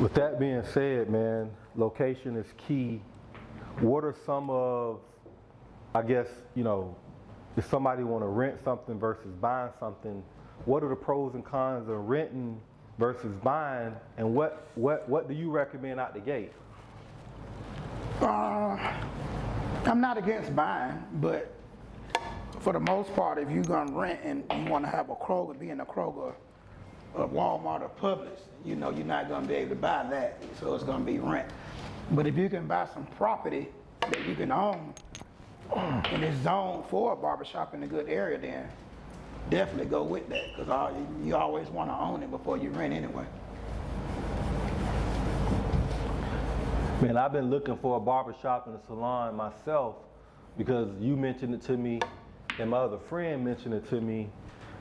With that being said, man, location is key. What are some of, I guess, if somebody want to rent something versus buying something, what are the pros and cons of renting versus buying, and what do you recommend out the gate? I'm not against buying, but for the most part, if you're gonna rent and you want to have a Kroger, be in a Kroger, a Walmart, or Publix, you're not gonna be able to buy that, so it's gonna be rent. But if you can buy some property that you can own and it's zoned for a barbershop in a good area, then definitely go with that, because you always want to own it before you rent anyway. Man, I've been looking for a barbershop and a salon myself because you mentioned it to me and my other friend mentioned it to me,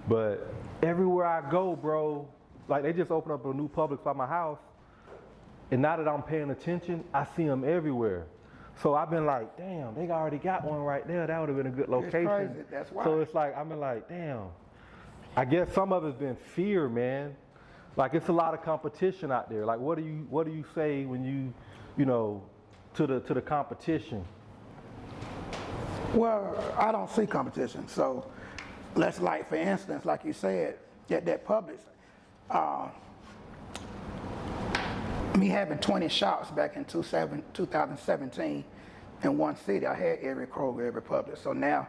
but everywhere I go, bro, like they just opened up a new Publix by my house, and now that I'm paying attention, I see them everywhere. So I've been like, damn, they already got one right there. That would have been a good location. It's crazy. That's why. So it's like, I've been like, damn. I guess some of it's been fear, man. Like it's a lot of competition out there. Like what do you say when to the competition? Well, I don't see competition. So let's, like, for instance, like you said, that Publix, me having 20 shops back in 2017 in one city, I had every Kroger, every Publix. So now,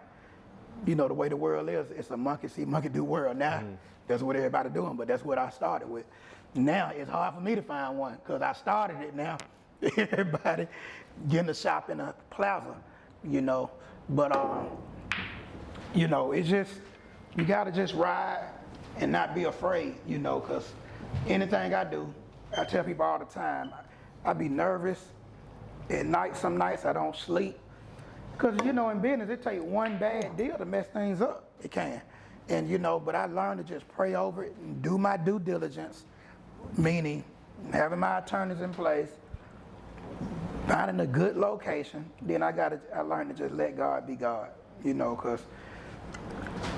the way the world is, it's a monkey see, monkey do world. Now, that's what everybody doing, but that's what I started with. Now, it's hard for me to find one because I started it now. Everybody getting a shop in a plaza, But, it's just, you got to just ride and not be afraid, because anything I do, I tell people all the time, I be nervous at night. Some nights I don't sleep. Because, in business, it takes one bad deal to mess things up. It can. And, but I learned to just pray over it and do my due diligence, meaning having my attorneys in place, finding a good location. Then I learned to just let God be God, because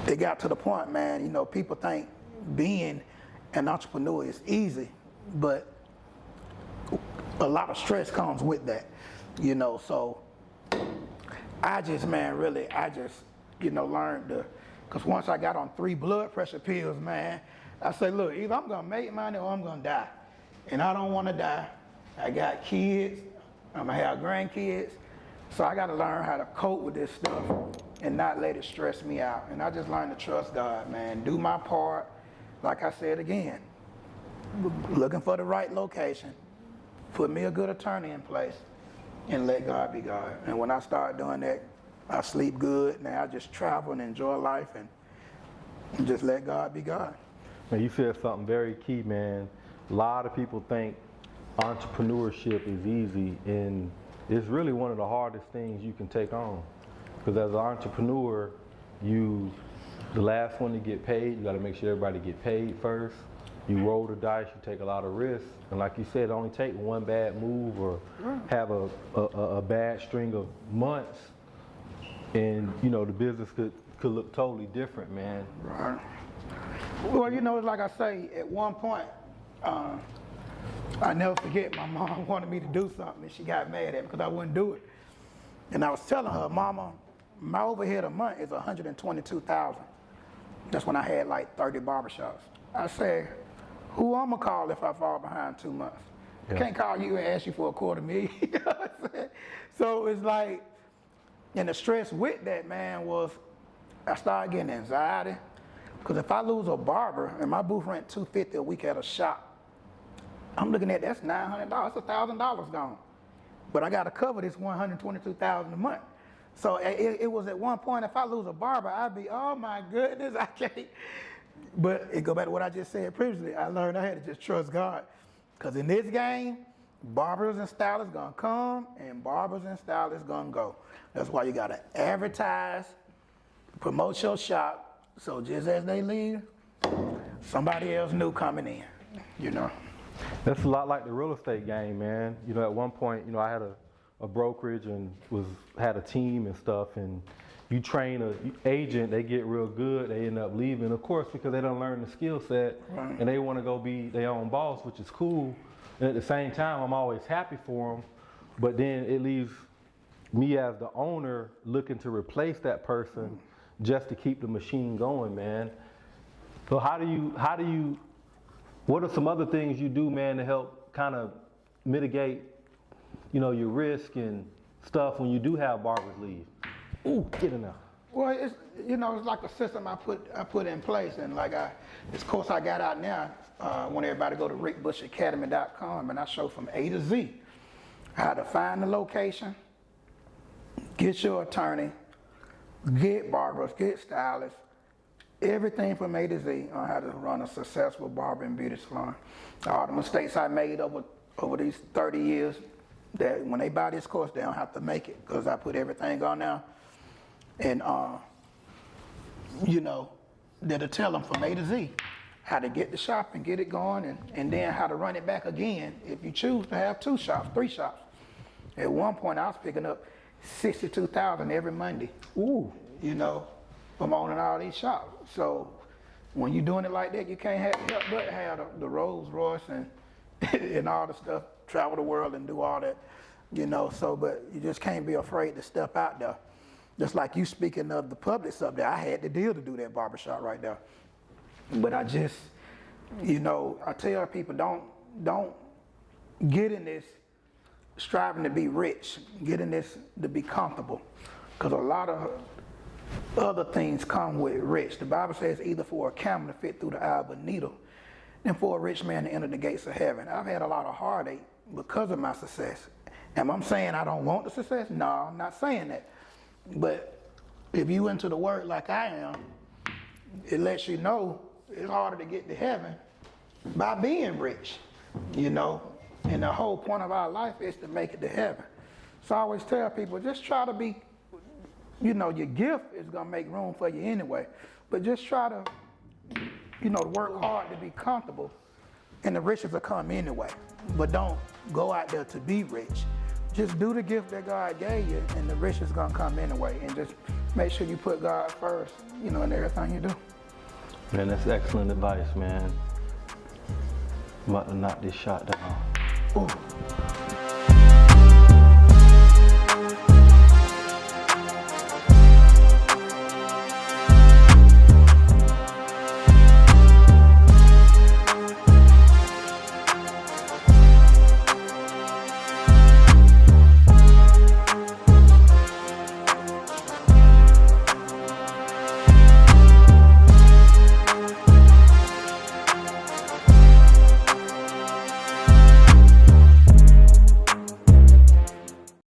it got to the point, man, people think being an entrepreneur is easy, but a lot of stress comes with that, so I just learned because once I got on 3 blood pressure pills, man, I said, look, either I'm gonna make money or I'm gonna die, and I don't want to die. I got kids, I'm gonna have grandkids, so I gotta learn how to cope with this stuff and not let it stress me out. And I just learned to trust God, man, do my part. Like I said again, looking for the right location, put me a good attorney in place, and let God be God. And when I start doing that, I sleep good. Now I just travel and enjoy life and just let God be God. Man, you said something very key, man. A lot of people think entrepreneurship is easy, and it's really one of the hardest things you can take on. Because as an entrepreneur, the last one to get paid, you got to make sure everybody get paid first. You roll the dice, you take a lot of risks, and like you said, only take one bad move or have a bad string of months, and the business could look totally different, man. Right. Well, it's like I say, at one point, I never forget, my mom wanted me to do something, and she got mad at me because I wouldn't do it. And I was telling her, Mama, my overhead a month is $122,000. That's when I had like 30 barbershops. I said, who I'm gonna call if I fall behind 2 months? Yeah. I can't call you and ask you for $250,000. You know what I'm saying? So it's like, and the stress with that, man, was I started getting anxiety. Because if I lose a barber and my booth rent $250 a week at a shop, I'm looking at that's $900, that's $1,000 gone. But I got to cover this $122,000 a month. So it was at one point, if I lose a barber, I'd be, oh my goodness, I can't. But it go back to what I just said previously. I learned I had to just trust God. Because in this game, barbers and stylists gonna come and barbers and stylists gonna go. That's why you gotta advertise, promote your shop, so just as they leave, somebody else new coming in, That's a lot like the real estate game, man. At one point, I had a brokerage and had a team and stuff, and you train an agent, they get real good, they end up leaving, of course, because they don't learn the skill set, Right. and they want to go be their own boss, which is cool. And at the same time, I'm always happy for them, but then it leaves me as the owner looking to replace that person just to keep the machine going, man. So what are some other things you do, man, to help kind of mitigate, your risk and stuff when you do have barbers leave? Ooh, get in there. Well, it's like a system I put in place, and this course I got out now. I want everybody to go to rickbushacademy.com, and I show from A to Z how to find the location, get your attorney, get barbers, get stylists, everything from A to Z on how to run a successful barber and beauty salon. All the mistakes I made over these 30 years, that when they buy this course, they don't have to make it, because I put everything on now. And, that'll tell them from A to Z how to get the shop and get it going, and then how to run it back again if you choose to have 2 shops, 3 shops. At one point, I was picking up $62,000 every Monday. Ooh. From owning all these shops. So when you're doing it like that, you can't help but have the Rolls Royce and all the stuff, travel the world and do all that, but you just can't be afraid to step out there. Just like you speaking of the Publix up there, I had the deal to do that barbershop right there. But I just, I tell people don't get in this striving to be rich, get in this to be comfortable. Because a lot of other things come with rich. The Bible says either for a camel to fit through the eye of a needle than for a rich man to enter the gates of heaven. I've had a lot of heartache because of my success. Am I saying I don't want the success? No, I'm not saying that. But if you into the word like I am, it lets you know it's harder to get to heaven by being rich, And the whole point of our life is to make it to heaven. So I always tell people, just try to be, your gift is gonna make room for you anyway. But just try to, work hard to be comfortable, and the riches will come anyway. But don't go out there to be rich. Just do the gift that God gave you, and the riches gonna come anyway. And just make sure you put God first, in everything you do. Man, that's excellent advice, man. I'm about to knock this shot down. Ooh.